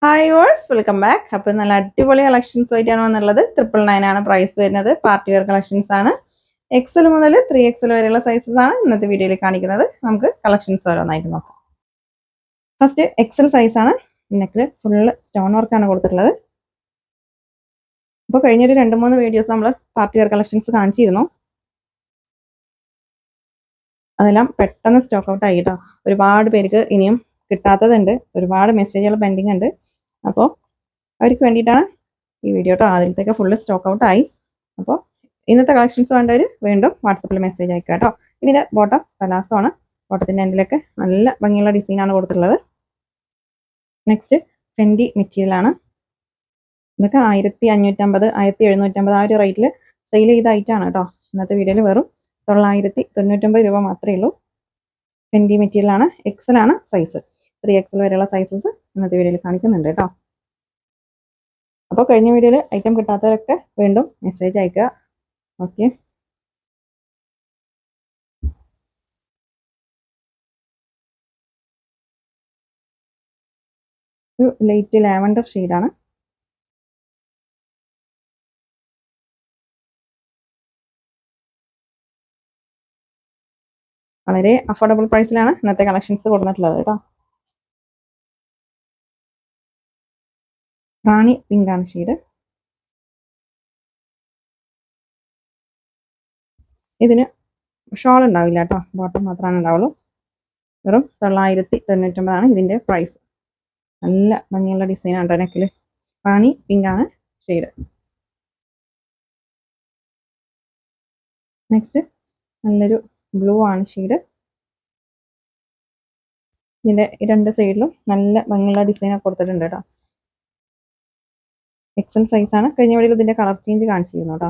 Hi ഓൾസ് welcome back. അപ്പോൾ നല്ല അടിപൊളി കളക്ഷൻസ് ആയിട്ടാണ് വന്നുള്ളത്. 999 ആണ് പ്രൈസ് വരുന്നത്. പാർട്ടി വെയർ കളക്ഷൻസ് ആണ്. എക്സൽ മുതൽ 3XL വരെയുള്ള സൈസസ് ആണ് ഇന്നത്തെ വീഡിയോയിൽ കാണിക്കുന്നത്. നമുക്ക് കളക്ഷൻസ് ഓരോന്നായിട്ട് നോക്കാം. ഫസ്റ്റ് എക്സൽ സൈസ് ആണ്. നെക്കിൽ ഫുള്ള് സ്റ്റോൺ വർക്കാണ് കൊടുത്തിട്ടുള്ളത്. അപ്പോൾ കഴിഞ്ഞൊരു 2-3 വീഡിയോസ് നമ്മൾ പാർട്ടി വെയർ കളക്ഷൻസ് കാണിച്ചിരുന്നു. അതെല്ലാം പെട്ടെന്ന് സ്റ്റോക്ക് ഔട്ട് ആയിട്ടോ. ഒരുപാട് പേർക്ക് ഇനിയും കിട്ടാത്തതുണ്ട്. ഒരുപാട് മെസ്സേജുകൾ പെൻഡിങ് ഉണ്ട്. അപ്പോൾ അവർക്ക് വേണ്ടിയിട്ടാണ് ഈ വീഡിയോ കേട്ടോ. ആദ്യത്തേക്ക് ഫുള്ള് സ്റ്റോക്ക് ഔട്ട് ആയി. അപ്പോൾ ഇന്നത്തെ കളക്ഷൻസ് വേണ്ടവർ വീണ്ടും വാട്സപ്പിൽ മെസ്സേജ് അയക്കുക കേട്ടോ. ഇതിൻ്റെ ബോട്ടം പലാസോ ആണ്. ബോട്ടത്തിൻ്റെ എൻഡിലൊക്കെ നല്ല ഭംഗിയുള്ള ഡിസൈനാണ് കൊടുത്തിട്ടുള്ളത്. നെക്സ്റ്റ് ഫെൻഡി മെറ്റീരിയലാണ്. ഇതൊക്കെ 1550, 1750 ആ ഒരു റേറ്റിൽ സെയിൽ ചെയ്ത ഐറ്റമാണ് കേട്ടോ. ഇന്നത്തെ വീഡിയോയിൽ വെറും 999 രൂപ മാത്രമേ ഉള്ളൂ. ഫെൻഡി മെറ്റീരിയലാണ്. എക്സൽ ആണ് സൈസ്. 3XL വരെയുള്ള സൈസസ് ഇന്നത്തെ വീഡിയോയിൽ കാണിക്കുന്നുണ്ട് കേട്ടോ. അപ്പോൾ കഴിഞ്ഞ വീഡിയോയിൽ ഐറ്റം കിട്ടാത്തവരൊക്കെ വീണ്ടും മെസ്സേജ് അയക്കുക. ഓക്കെ, ഒരു ലൈറ്റ് ലാവൻഡർ ഷെയ്ഡാണ്. വളരെ അഫോർഡബിൾ പ്രൈസിലാണ് ഇന്നത്തെ കളക്ഷൻസ് കൊടുത്തിട്ടുള്ളത് കേട്ടോ. റാണി പിങ്ക് ആണ് ഷെയ്ഡ്. ഇതിന് ഷോൾ ഉണ്ടാവില്ല കേട്ടോ, ബോട്ടം മാത്രമാണ് ഉണ്ടാവുള്ളൂ. വെറും 999 ഇതിൻ്റെ പ്രൈസ്. നല്ല ഭംഗിയുള്ള ഡിസൈനാണ് കേട്ടോ നെക്കിൽ. റാണി പിങ്ക് ആണ് ഷെയ്ഡ്. നെക്സ്റ്റ് നല്ലൊരു ബ്ലൂ ആണ് ഷെയ്ഡ്. ഇതിൻ്റെ രണ്ട് സൈഡിലും നല്ല ഭംഗിയുള്ള ഡിസൈനൊക്കെ കൊടുത്തിട്ടുണ്ട് കേട്ടോ. എക്സൽ സൈസാണ്. കഴിഞ്ഞ വീഡിയോയിൽ ഇതിൻ്റെ കളർ ചേഞ്ച് കാണിച്ചിരുന്നു കേട്ടോ.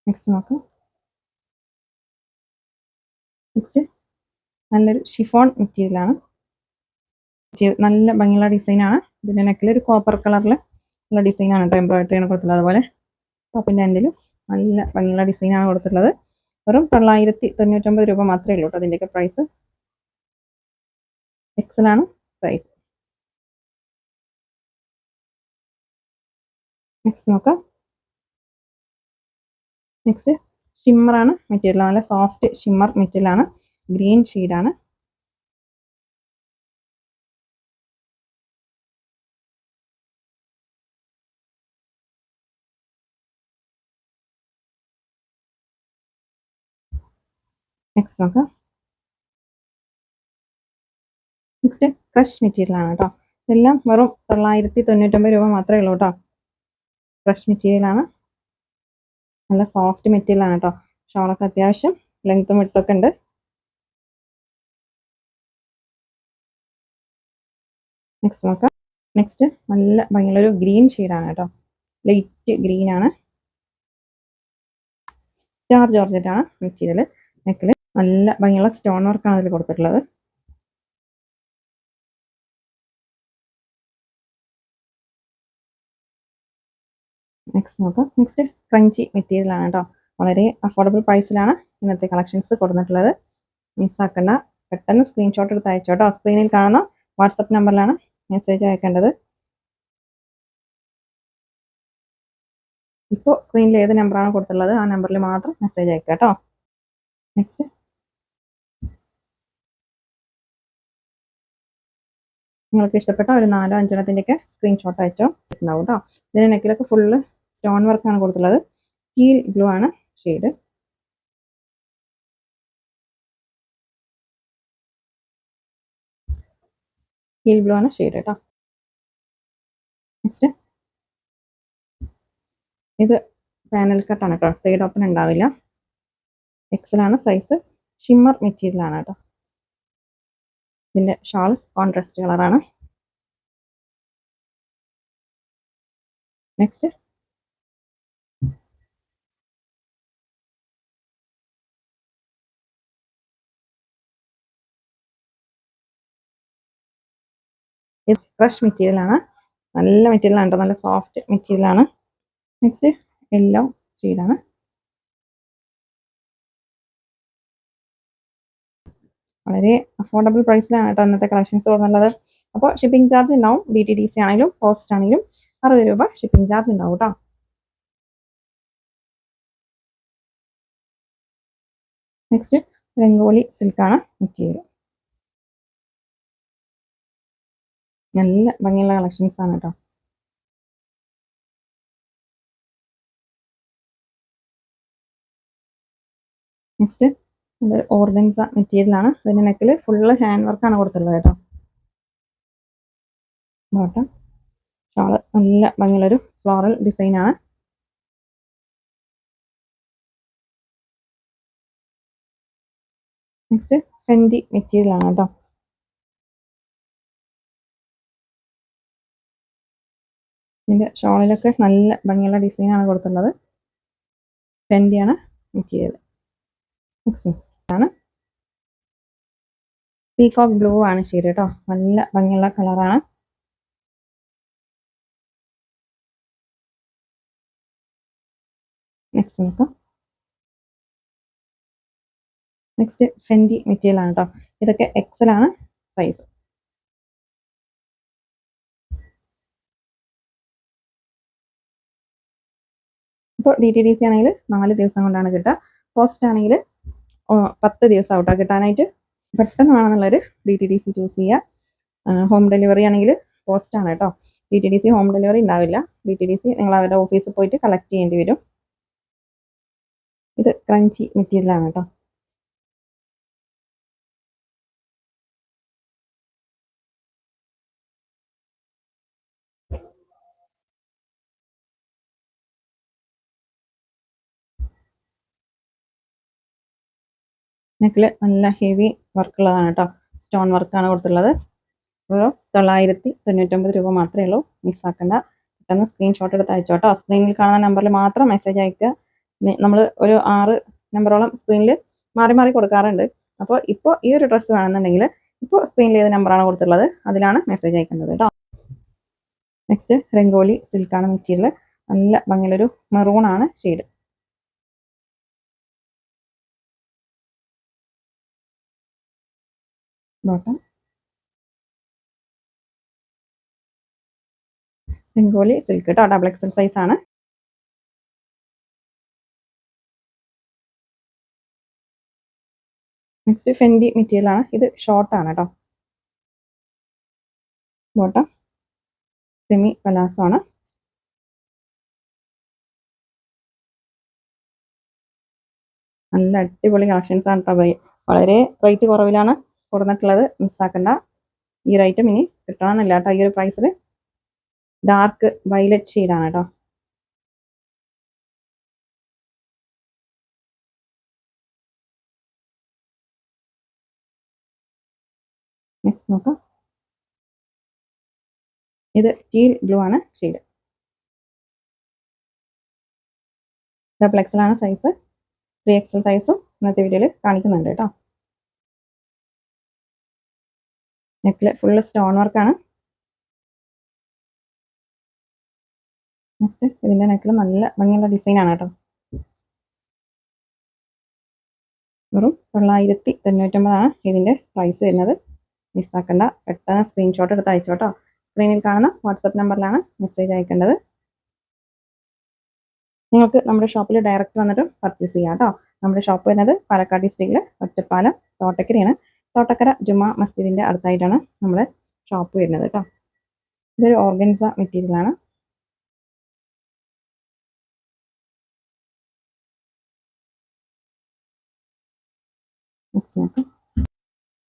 നെക്സ്റ്റ് നോക്കാം. നെക്സ്റ്റ് നല്ലൊരു ഷിഫോൺ മെറ്റീരിയലാണ്. നല്ല ഭംഗിയുള്ള ഡിസൈനാണ്. ഇതിൻ്റെ നെക്കിൽ ഒരു കോപ്പർ കളറിൽ ഉള്ള ഡിസൈനാണ് കേട്ടോ. എംബ്രോയിഡറിയാണ് കൊടുത്തിട്ടുള്ളത്. അതുപോലെ ടോപ്പിൻ്റെ എൻഡിലും നല്ല ഭംഗിയുള്ള ഡിസൈനാണ് കൊടുത്തിട്ടുള്ളത്. വെറും 999 രൂപ മാത്രമേ ഉള്ളൂ കേട്ടോ അതിൻ്റെയൊക്കെ പ്രൈസ്. എക്സലാണ് സൈസ്. നെക്സ്റ്റ് നോക്കാം. നെക്സ്റ്റ് ഷിമ്മറാണ് മെറ്റീരിയൽ. നല്ല സോഫ്റ്റ് ഷിമ്മർ മെറ്റീരിയലാണ്. ഗ്രീൻ ഷെയ്ഡാണ്. നെക്സ്റ്റ് നോക്കാം. നെക്സ്റ്റ് ക്രഷ് മെറ്റീരിയലാണ് കേട്ടോ. ഇതെല്ലാം വെറും 999 രൂപ മാത്രമേ ഉള്ളൂ കേട്ടോ. ക്രഷ് മെറ്റീരിയലാണ്. നല്ല സോഫ്റ്റ് മെറ്റീരിയലാണ് കേട്ടോ. ഷോളൊക്കെ അത്യാവശ്യം ലെങ്ത്തും വിഡ്ത്തൊക്കെ ഉണ്ട്. നെക്സ്റ്റ് നോക്കാം. നെക്സ്റ്റ് നല്ല ഭംഗിയുള്ളൊരു ഗ്രീൻ ഷെയ്ഡാണ് കേട്ടോ. ലൈറ്റ് ഗ്രീൻ ആണ്. സ്റ്റാർ ജോർജറ്റ് ആണ് മെറ്റീരിയൽ. നെക്കിൽ നല്ല ഭംഗിയുള്ള സ്റ്റോൺ വർക്കാണ് ഇതിൽ കൊടുത്തിട്ടുള്ളത്. നെക്സ്റ്റ് നോക്കാം. നെക്സ്റ്റ് ക്രഞ്ചി മെറ്റീരിയൽ ആണ് കേട്ടോ. വളരെ അഫോർഡബിൾ പ്രൈസിലാണ് ഇന്നത്തെ കളക്ഷൻസ് കൊടുത്തിട്ടുള്ളത്. മിസ്സാക്കണ്ട, പെട്ടെന്ന് സ്ക്രീൻഷോട്ട് എടുത്ത് അയച്ചോട്ടോ. സ്ക്രീനിൽ കാണുന്ന വാട്സപ്പ് നമ്പറിലാണ് മെസ്സേജ് അയക്കേണ്ടത്. ഇപ്പോൾ സ്ക്രീനിൽ ഏത് നമ്പറാണ് കൊടുത്തിട്ടുള്ളത് ആ നമ്പറിൽ മാത്രം മെസ്സേജ് അയക്കുക കേട്ടോ. നെക്സ്റ്റ് നിങ്ങൾക്ക് ഇഷ്ടപ്പെട്ട ഒരു 4-5 എണ്ണത്തിൻ്റെയൊക്കെ സ്ക്രീൻഷോട്ട് അയച്ചോ ഉണ്ടാവും കേട്ടോ. ഇതിൻ്റെ നെക്കിലൊക്കെ ഫുള്ള് സ്റ്റോൺ വർക്കാണ് കൊടുത്തിട്ടുള്ളത്. ടീൽ ബ്ലൂ ആണ് ഷെയ്ഡ്. ടീൽ ബ്ലൂ ആണ് ഷെയ്ഡ് കേട്ടോ. നെക്സ്റ്റ് ഇത് പാനൽ കട്ടാണ് കേട്ടോ. സൈഡ് ഓപ്പൺ ഉണ്ടാവില്ല. എക്സലാണ് സൈസ്. ഷിമ്മർ മെറ്റീരിയൽ ആണ് കേട്ടോ. ഇതിൻ്റെ ഷാൾ കോൺട്രാസ്റ്റ് കളറാണ്. നെക്സ്റ്റ് ഇത് ക്രഷ് മെറ്റീരിയൽ ആണ്. നല്ല മെറ്റീരിയൽ ആണ് കേട്ടോ. നല്ല സോഫ്റ്റ് മെറ്റീരിയൽ ആണ്. നെക്സ്റ്റ് യെല്ലോ ഷെയ്ഡാണ്. വളരെ അഫോർഡബിൾ പ്രൈസിലാണ് കേട്ടോ ഇന്നത്തെ കളക്ഷൻസ് കൊടുക്കുന്നത്. അപ്പോൾ ഷിപ്പിംഗ് ചാർജ് ഉണ്ടാവും. DTDC ആണെങ്കിലും പോസ്റ്റ് ആണെങ്കിലും 60 രൂപ ഷിപ്പിംഗ് ചാർജ് ഉണ്ടാവും കേട്ടോ. നെക്സ്റ്റ് രംഗോലി സിൽക്കാണ് മെറ്റീരിയൽ. നല്ല ഭംഗിയുള്ള കളക്ഷൻസ് ആണ് കേട്ടോ. നെക്സ്റ്റ് ഓർഗൻസ മെറ്റീരിയൽ ആണ്. അതിന്റെ നെക്കിൽ ഫുള്ള് ഹാൻഡ് വർക്കാണ് കൊടുത്തിട്ടുള്ളത് കേട്ടോ. ബോട്ടം ഷാള് നല്ല ഭംഗിയുള്ളൊരു ഫ്ലോറൽ ഡിസൈൻ ആണ്. നെക്സ്റ്റ് ഫെൻഡി മെറ്റീരിയൽ ആണ് കേട്ടോ. ഇതിന്റെ ഷോളിലൊക്കെ നല്ല ഭംഗിയുള്ള ഡിസൈൻ ആണ് കൊടുത്തിട്ടുള്ളത്. ഫെൻഡിയാണ് മെറ്റീരിയൽ. നെക്സ്റ്റ് ആണ് പീകോക്ക് ബ്ലൂ ആണ് ഷെയ്ഡ് കേട്ടോ. നല്ല ഭംഗിയുള്ള കളറാണ്. നെക്സ്റ്റ് നോക്കാം. നെക്സ്റ്റ് ഫെൻഡി മെറ്റീരിയൽ ആണ് കേട്ടോ. ഇതൊക്കെ എക്സൽ ആണ് സൈസ്. ഇപ്പോൾ DTDC ആണെങ്കിൽ 4 ദിവസം കൊണ്ടാണ് കിട്ടുക. പോസ്റ്റ് ആണെങ്കിൽ 10 ദിവസം ആവട്ടോ കിട്ടാനായിട്ട്. പെട്ടെന്ന് വേണമെന്നുള്ളൊരു DTDC ചൂസ് ചെയ്യുക. ഹോം ഡെലിവറി ആണെങ്കിൽ പോസ്റ്റ് ആണ് കേട്ടോ. DTDC ഹോം ഡെലിവറി ഉണ്ടാവില്ല. DTDC നിങ്ങൾ അവരുടെ ഓഫീസിൽ പോയിട്ട് കളക്ട് ചെയ്യേണ്ടി വരും. ഇത് ക്രഞ്ചി മെറ്റീരിയൽ ആണ് കേട്ടോ. നെക്കിൽ നല്ല ഹെവി വർക്കുള്ളതാണ് കേട്ടോ. സ്റ്റോൺ വർക്കാണ് കൊടുത്തിട്ടുള്ളത്. വെറും 999 രൂപ മാത്രമേ ഉള്ളൂ. മിസ്സാക്കണ്ട. പെട്ടെന്ന് സ്ക്രീൻഷോട്ട് എടുത്ത് അയച്ചോട്ടോ. സ്ക്രീനിൽ കാണുന്ന നമ്പറിൽ മാത്രം മെസ്സേജ് അയക്കുക. നമ്മൾ ഒരു 6 നമ്പറോളം സ്ക്രീനിൽ മാറി മാറി കൊടുക്കാറുണ്ട്. അപ്പോൾ ഇപ്പോൾ ഈ ഒരു ഡ്രസ്സ് വേണമെന്നുണ്ടെങ്കിൽ ഇപ്പോൾ സ്ക്രീനിൽ ഏത് നമ്പറാണ് കൊടുത്തിട്ടുള്ളത് അതിലാണ് മെസ്സേജ് അയക്കേണ്ടത് കേട്ടോ. നെക്സ്റ്റ് രംഗോലി സിൽക്കാണ് മെറ്റീരിയൽ. നല്ല ഭംഗിയുള്ളൊരു മെറൂൺ ആണ് ഷെയ്ഡ്. ബോട്ടം രംഗോലി സിൽക്ക് കേട്ടോ. ഡബിൾ എക്സൽ സൈസ് ആണ്. നെക്സ്റ്റ് ഫെൻഡി മെറ്റീരിയൽ ആണ്. ഇത് ഷോർട്ട് ആണ് കേട്ടോ. ബോട്ടം സെമി പലാസോ ആണ്. നല്ല അടിപൊളി കളക്ഷൻസ് ആണ് കേട്ടോ. വളരെ റേറ്റ് കുറവിലാണ് കൊടുത്തിട്ടുള്ളത്. മിസ്സാക്കണ്ട. ഈ ഒരു ഐറ്റം ഇനി കിട്ടണമെന്നില്ല കേട്ടോ. ഈ ഒരു പ്രൈസിൽ ഡാർക്ക് വയലറ്റ് ഷെയ്ഡാണ് കേട്ടോ. നെക്സ്റ്റ് നോക്കാം. ഇത് ടീൽ ബ്ലൂ ആണ് ഷെയ്ഡ്. ഡബിൾ എക്സൽ ആണ് സൈസ്. 3XL സൈസും ഇന്നത്തെ വീഡിയോയിൽ കാണിക്കുന്നുണ്ട് കേട്ടോ. നെക്കിൽ ഫുള്ള് സ്റ്റോൺ വർക്കാണ്. നെക്സ്റ്റ് ഇതിന്റെ നെക്കിൽ നല്ല ഭംഗിയുള്ള ഡിസൈൻ ആണ് കേട്ടോ. വെറും 999 ഇതിന്റെ പ്രൈസ് വരുന്നത്. മിസ്സാക്കണ്ട. പെട്ടെന്ന് സ്ക്രീൻഷോട്ട് എടുത്ത് അയച്ചോട്ടോ. സ്ക്രീനിൽ കാണുന്ന വാട്സപ്പ് നമ്പറിലാണ് മെസ്സേജ് അയക്കേണ്ടത്. നിങ്ങൾക്ക് നമ്മുടെ ഷോപ്പിൽ ഡയറക്റ്റ് വന്നിട്ട് പർച്ചേസ് ചെയ്യാം കേട്ടോ. നമ്മുടെ ഷോപ്പ് വരുന്നത് പാലക്കാട് ഡിസ്ട്രിക്റ്റിൽ ഒറ്റപ്പാലം തോട്ടക്കരയാണ്. തോട്ടക്കര ജുമാ മസ്ജിദിന്റെ അടുത്തായിട്ടാണ് നമ്മുടെ ഷോപ്പ് വരുന്നത് കേട്ടോ. ഇതൊരു ഓർഗൻസ മെറ്റീരിയൽ ആണ്.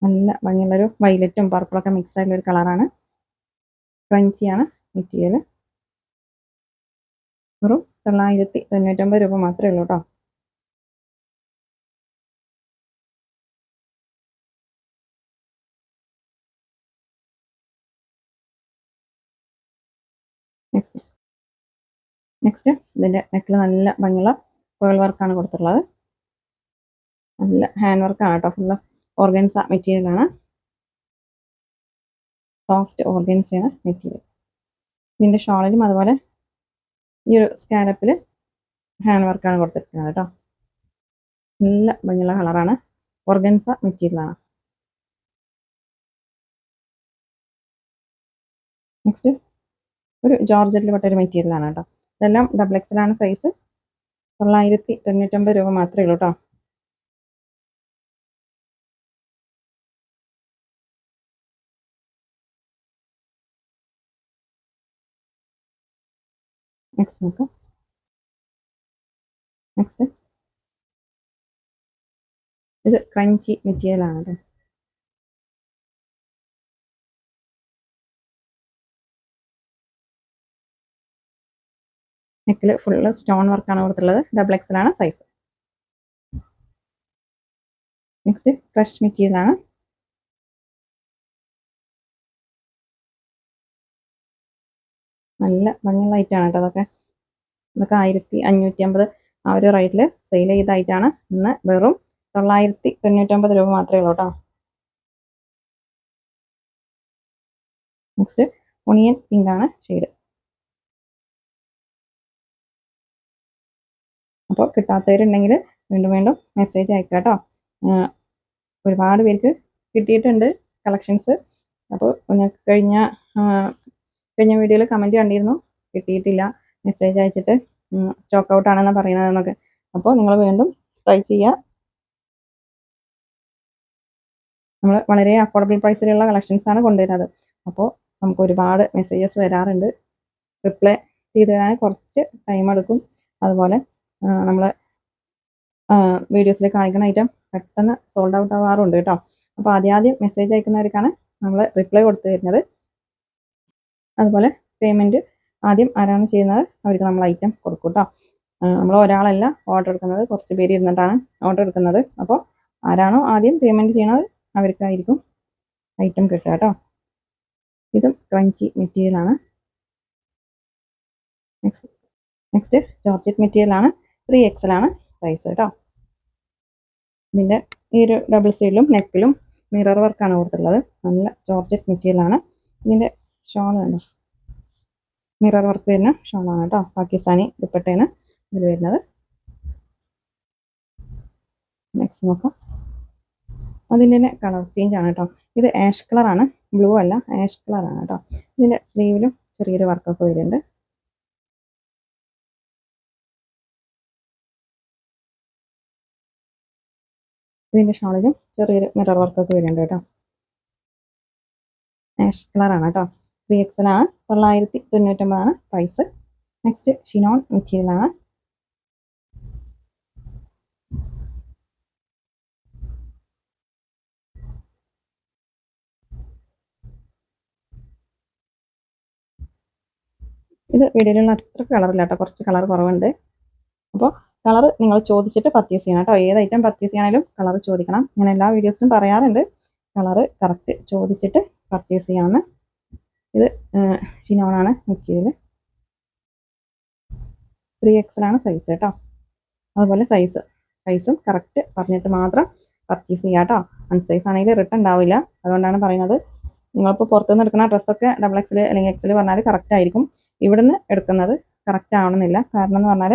നല്ല ഭംഗിയുള്ളൊരു വൈലറ്റും പർപ്പിളൊക്കെ മിക്സ് ആയിട്ടുള്ള ഒരു കളറാണ്. ക്രഞ്ചിയാണ് മെറ്റീരിയൽ. വെറും 999 രൂപ മാത്രമേ ഉള്ളൂ കേട്ടോ. നെക്സ്റ്റ് ഇതിന്റെ നെക്കിൽ നല്ല ഭംഗിയുള്ള പേൾ വർക്കാണ് കൊടുത്തിട്ടുള്ളത്. നല്ല ഹാൻഡ് വർക്കാണ് കേട്ടോ. ഫുള്ള് ഓർഗൻസ മെറ്റീരിയൽ ആണ്. സോഫ്റ്റ് ഓർഗൻസയാണ് മെറ്റീരിയൽ. ഇതിന്റെ ഷോളിലും അതുപോലെ ഈ ഒരു സ്കാലപ്പിൽ ഹാൻഡ് വർക്കാണ് കൊടുത്തിരിക്കുന്നത് കേട്ടോ. നല്ല ഭംഗിയുള്ള കളറാണ്. ഓർഗൻസ മെറ്റീരിയൽ ആണ്. നെക്സ്റ്റ് ഒരു ജോർജറ്റിൽ പെട്ട ഒരു മെറ്റീരിയലാണ് കേട്ടോ. ഇതെല്ലാം ഡബിൾ എക്സലാണ് സൈസ്. 999 രൂപ മാത്രമേ ഉള്ളൂ കേട്ടോ. നെക്സ്റ്റ് നോക്കാം. നെക്സ്റ്റ് ഇത് ക്രഞ്ചി മെറ്റീരിയൽ ആണ് കേട്ടോ. നെക്കിൽ ഫുള്ള് സ്റ്റോൺ വർക്കാണ് കൊടുത്തുള്ളത്. ഡബിൾ എക്സലാണ് സൈസ്. നെക്സ്റ്റ് ക്രഷ് മെറ്റീരിയൽ ആണ്. നല്ല ഭംഗിയുള്ള ഐറ്റാണ് കേട്ടോ. അതൊക്കെ 1550 ആ ഒരു റേറ്റിൽ സെയിൽ ചെയ്തായിട്ടാണ് ഇന്ന് വെറും 999 രൂപ മാത്രമേ ഉള്ളൂ കേട്ടോ. നെക്സ്റ്റ് ഒണിയൻ പിങ്ക് ആണ് ഷെയ്ഡ്. അപ്പോൾ കിട്ടാത്തവരുണ്ടെങ്കിൽ വീണ്ടും വീണ്ടും മെസ്സേജ് അയക്കാം കേട്ടോ. ഒരുപാട് പേർക്ക് കിട്ടിയിട്ടുണ്ട് കളക്ഷൻസ്. അപ്പോൾ കഴിഞ്ഞ വീഡിയോയിൽ കമൻറ്റ് കണ്ടിരുന്നു, കിട്ടിയിട്ടില്ല, മെസ്സേജ് അയച്ചിട്ട് സ്റ്റോക്ക് ഔട്ട് ആണെന്നാണ് പറയുന്നതെന്നൊക്കെ. അപ്പോൾ നിങ്ങൾ വീണ്ടും ട്രൈ ചെയ്യുക. നമ്മൾ വളരെ അഫോർഡബിൾ പ്രൈസിലുള്ള കളക്ഷൻസാണ് കൊണ്ടുവരുന്നത്. അപ്പോൾ നമുക്ക് ഒരുപാട് മെസ്സേജസ് വരാറുണ്ട്. റിപ്ലൈ ചെയ്ത് തരാൻ കുറച്ച് ടൈം എടുക്കും. അതുപോലെ നമ്മൾ വീഡിയോസിൽ കാണിക്കുന്ന ഐറ്റം പെട്ടെന്ന് സോൾഡ് ഔട്ട് ആവാറുണ്ട് കേട്ടോ. അപ്പോൾ ആദ്യം മെസ്സേജ് അയക്കുന്നവർക്കാണ് നമ്മൾ റിപ്ലൈ കൊടുത്തു തരുന്നത്. അതുപോലെ പേയ്മെൻറ്റ് ആദ്യം ആരാണ് ചെയ്യുന്നത് അവർക്ക് നമ്മൾ ഐറ്റം കൊടുക്കും കേട്ടോ. നമ്മൾ ഒരാളല്ല ഓർഡർ എടുക്കുന്നത്, കുറച്ച് പേര് ഇരുന്നിട്ടാണ് ഓർഡർ എടുക്കുന്നത്. അപ്പോൾ ആരാണോ ആദ്യം പേയ്മെൻറ്റ് ചെയ്യുന്നത് അവർക്കായിരിക്കും ഐറ്റം കിട്ടുക കേട്ടോ. ഇതും ക്രഞ്ചി മെറ്റീരിയൽ ആണ്. നെക്സ്റ്റ് ജോർജറ്റ് മെറ്റീരിയൽ ആണ്. 3XL ആണ് സൈസ് കേട്ടോ. ഇതിൻ്റെ ഈ ഒരു ഡബിൾ സൈഡിലും നെക്കിലും മിറർ വർക്കാണ് കൊടുത്തിട്ടുള്ളത്. നല്ല ജോർജറ്റ് മെറ്റീരിയൽ ആണ്. ഇതിൻ്റെ ഷോൾ കണ്ടോ, മിറർ വർക്ക് വരുന്ന ഷോളാണ് കേട്ടോ. പാകിസ്ഥാനി ദുപ്പട്ടയാണ് ഇതിൽ വരുന്നത്. നെക്സ്റ്റ് നോക്കാം. അതിൻ്റെ തന്നെ കളർ ചേഞ്ച് ആണ് കേട്ടോ. ഇത് ആഷ് കളറാണ്, ബ്ലൂ അല്ല, ആഷ് കളറാണ് കേട്ടോ. ഇതിൻ്റെ സ്ലീവിലും ചെറിയൊരു വർക്കൊക്കെ വരുന്നുണ്ട്. ഇതിൻ്റെ ഷോളിലും ചെറിയൊരു മിറർ വർക്കൊക്കെ വരുന്നുണ്ട് കേട്ടോ. ആഷ് കളറാണ് കേട്ടോ. 3XL ആണ്. 999 ആണ് പ്രൈസ്. നെക്സ്റ്റ് ഷിനോൺ മെറ്റീരിയൽ ആണ്. ഇത് വീഡിയോയിലുള്ള അത്ര കളറില്ല കേട്ടോ, കുറച്ച് കളർ കുറവുണ്ട്. അപ്പോൾ കളർ നിങ്ങൾ ചോദിച്ചിട്ട് പർച്ചേസ് ചെയ്യണം കേട്ടോ. ഏത് ഐറ്റം പർച്ചേസ് ചെയ്യണമെങ്കിലും കളർ ചോദിക്കണം. ഞാൻ എല്ലാ വീഡിയോസിലും പറയാറുണ്ട്, കളർ കറക്റ്റ് ചോദിച്ചിട്ട് പർച്ചേസ് ചെയ്യാമെന്ന്. ഇത് ഷിനോണാണ് മെറ്റീരിയൽ. 3XL ആണ് സൈസ് കേട്ടോ. അതുപോലെ സൈസും കറക്റ്റ് പറഞ്ഞിട്ട് മാത്രം പർച്ചേസ് ചെയ്യുക കേട്ടോ. അൺസൈസ് ആണെങ്കിൽ റിട്ടേൺ ഉണ്ടാവില്ല. അതുകൊണ്ടാണ് പറയുന്നത്. നിങ്ങളിപ്പോൾ പുറത്തുനിന്ന് എടുക്കുന്ന ഡ്രസ്സൊക്കെ ഡബിൾ XL അല്ലെങ്കിൽ XL പറഞ്ഞാൽ കറക്റ്റ് ആയിരിക്കും. ഇവിടുന്ന് എടുക്കുന്നത് കറക്റ്റ് ആവണമെന്നില്ല. കാരണം എന്ന് പറഞ്ഞാൽ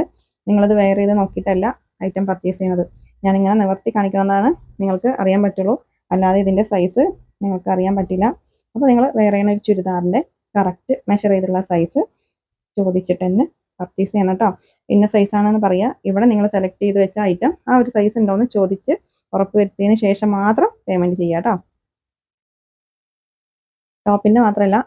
നിങ്ങളത് വെയർ ചെയ്ത് നോക്കിയിട്ടല്ല ഐറ്റം പർച്ചേസ് ചെയ്യുന്നത്. ഞാനിങ്ങനെ നിവർത്തി കാണിക്കുന്നതാണ് നിങ്ങൾക്ക് അറിയാൻ പറ്റുള്ളൂ, അല്ലാതെ ഇതിൻ്റെ സൈസ് നിങ്ങൾക്ക് അറിയാൻ പറ്റില്ല. അപ്പോൾ നിങ്ങൾ വെയർ ചെയ്യുന്ന ഒരു ചുരിദാറിൻ്റെ കറക്റ്റ് മെഷർ ചെയ്തുള്ള സൈസ് ചോദിച്ചിട്ട് തന്നെ പർച്ചേസ് ചെയ്യണം കേട്ടോ. ഇന്ന സൈസാണെന്ന് പറയുക. ഇവിടെ നിങ്ങൾ സെലക്ട് ചെയ്ത് വെച്ച ഐറ്റം ആ ഒരു സൈസ് ഉണ്ടോ എന്ന് ചോദിച്ച് ഉറപ്പ് വരുത്തിയതിന് ശേഷം മാത്രം പേയ്മെൻറ്റ് ചെയ്യുക കേട്ടോ. ടോപ്പിൻ്റെ മാത്രമല്ല,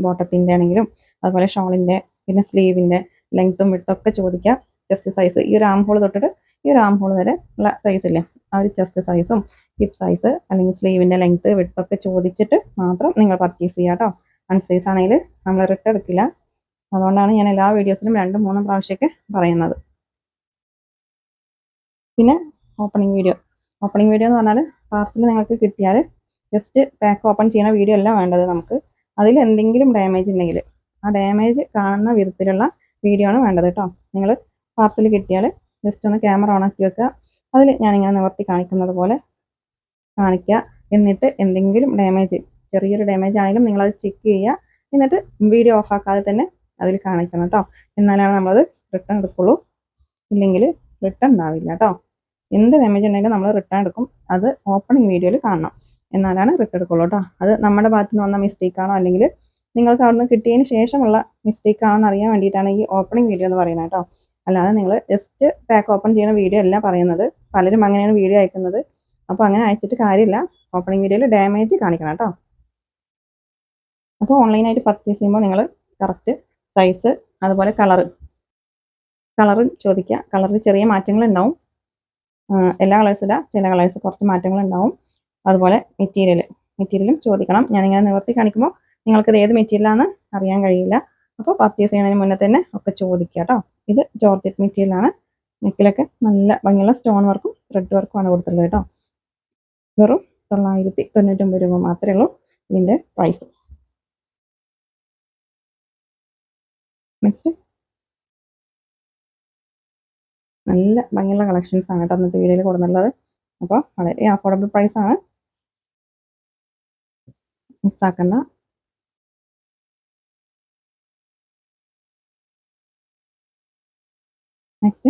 ബോട്ടത്തിൻ്റെ ആണെങ്കിലും അതുപോലെ ഷോളിൻ്റെ പിന്നെ സ്ലീവിൻ്റെ ലെങ്ത്തും വിഡ്ത്തും ചോദിക്കുക. ചെസ്റ്റ് സൈസ്, ഈ ഒരു ആം ഹോൾ തൊട്ടിട്ട് ഈ ഒരു ആം ഹോൾ വരെ ഉള്ള സൈസില്ലേ, ആ ഒരു ചെസ്റ്റ് സൈസും ഹിപ്പ് സൈസ് അല്ലെങ്കിൽ സ്ലീവിൻ്റെ ലെങ്ത്ത് വിഡ്ത്തൊക്കെ ചോദിച്ചിട്ട് മാത്രം നിങ്ങൾ പർച്ചേസ് ചെയ്യുക കേട്ടോ. അൺസൈസ് ആണെങ്കിൽ നമ്മൾ റിട്ടേൺ എടുക്കില്ല. അതുകൊണ്ടാണ് ഞാൻ എല്ലാ വീഡിയോസിലും 2-3 പ്രാവശ്യമൊക്കെ പറയുന്നത്. പിന്നെ ഓപ്പണിംഗ് വീഡിയോ എന്ന് പറഞ്ഞാൽ പാർസൽ നിങ്ങൾക്ക് കിട്ടിയാൽ ജസ്റ്റ് പാക്ക് ഓപ്പൺ ചെയ്യുന്ന വീഡിയോ അല്ല വേണ്ടത് നമുക്ക്. അതിൽ എന്തെങ്കിലും ഡാമേജ് ഉണ്ടെങ്കിൽ ആ ഡാമേജ് കാണുന്ന വിധത്തിലുള്ള വീഡിയോ ആണ് വേണ്ടത് കേട്ടോ. നിങ്ങൾ പാർസൽ കിട്ടിയാൽ ജസ്റ്റ് ഒന്ന് ക്യാമറ ഓൺ ആക്കി വെക്കുക. അതിൽ ഞാനിങ്ങനെ നിവർത്തി കാണിക്കുന്നത് പോലെ കാണിക്കുക. എന്നിട്ട് എന്തെങ്കിലും ഡാമേജ്, ചെറിയൊരു ഡാമേജ് ആണെങ്കിലും നിങ്ങളത് ചെക്ക് ചെയ്യുക. എന്നിട്ട് വീഡിയോ ഓഫ് ആക്കാതെ തന്നെ അതിൽ കാണിക്കണം കേട്ടോ. എന്നാലാണ് നമ്മളത് റിട്ടേൺ എടുക്കുള്ളൂ. ഇല്ലെങ്കിൽ റിട്ടേൺ ഉണ്ടാവില്ല കേട്ടോ. എന്ത് ഡാമേജ് ഉണ്ടെങ്കിലും നമ്മൾ റിട്ടേൺ എടുക്കും. അത് ഓപ്പണിംഗ് വീഡിയോയിൽ കാണണം, എന്നാലാണ് റിട്ടേൺ എടുക്കുള്ളൂ കേട്ടോ. അത് നമ്മുടെ ഭാഗത്ത് നിന്ന് വന്ന മിസ്റ്റേക്കാണോ അല്ലെങ്കിൽ നിങ്ങൾക്ക് അവിടുന്ന് കിട്ടിയതിന് ശേഷമുള്ള മിസ്റ്റേക്ക് ആണെന്ന് അറിയാൻ വേണ്ടിയിട്ടാണ് ഈ ഓപ്പണിംഗ് വീഡിയോ എന്ന് പറയുന്നത് കേട്ടോ. അല്ലാതെ നിങ്ങൾ ജസ്റ്റ് പാക്ക് ഓപ്പൺ ചെയ്യുന്ന വീഡിയോ അല്ല പറയുന്നത്. പലരും അങ്ങനെയാണ് വീഡിയോ അയക്കുന്നത്. അപ്പോൾ അങ്ങനെ അയച്ചിട്ട് കാര്യമില്ല. ഓപ്പണിംഗ് വീഡിയോയിൽ ഡാമേജ് കാണിക്കണം കേട്ടോ. അപ്പോൾ ഓൺലൈനായിട്ട് പർച്ചേസ് ചെയ്യുമ്പോൾ നിങ്ങൾ കറക്റ്റ് സൈസ് അതുപോലെ കളറ് ചോദിക്കുക. കളറിൽ ചെറിയ മാറ്റങ്ങളുണ്ടാവും. എല്ലാ കളേഴ്സില്ല, ചില കളേഴ്സ് കുറച്ച് മാറ്റങ്ങളുണ്ടാവും. അതുപോലെ മെറ്റീരിയലും ചോദിക്കണം. ഞാനിങ്ങനെ നിവർത്തി കാണിക്കുമ്പോൾ നിങ്ങൾക്കിത് ഏത് മെറ്റീരിയലാണെന്ന് അറിയാൻ കഴിയില്ല. അപ്പോൾ പർച്ചേസ് ചെയ്യുന്നതിന് മുന്നേ തന്നെ ഒക്കെ ചോദിക്കുക കേട്ടോ. ഇത് ജോർജറ്റ് മെറ്റീരിയലാണ്. നെക്കിലൊക്കെ നല്ല ഭംഗിയുള്ള സ്റ്റോൺ വർക്കും ത്രെഡ് വർക്കും ആണ് കൊടുത്തിട്ടുള്ളത് കേട്ടോ. വെറും 999 രൂപ മാത്രമേ ഉള്ളൂ ഇതിൻ്റെ പ്രൈസ്. നെക്സ്റ്റ് നല്ല ഭംഗിയുള്ള കളക്ഷൻസ് ആണ് കേട്ടോ ഇന്നത്തെ വീഡിയോയിൽ കൊടുക്കുന്നുള്ളത്. അപ്പോൾ വളരെ അഫോർഡബിൾ പ്രൈസ് ആണ്, മിസ്സാക്കണ്ട. നെക്സ്റ്റ്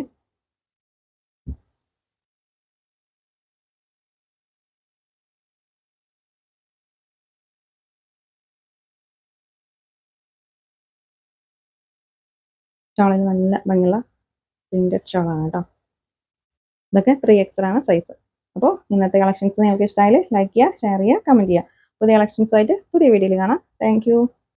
ഷോളിൽ നല്ല ഭംഗിയുള്ള പ്രിന്റഡ് ഷോളാണ് കേട്ടോ. ഇതൊക്കെ 3XL ആണ് സൈസ്. അപ്പോൾ ഇന്നത്തെ കളക്ഷൻസ് നിങ്ങൾക്ക് ഇഷ്ടമായാൽ ലൈക്ക് ചെയ്യുക, ഷെയർ ചെയ്യുക, കമൻറ്റ് ചെയ്യുക. പുതിയ കളക്ഷൻസായിട്ട് പുതിയ വീഡിയോയിൽ കാണാം. താങ്ക്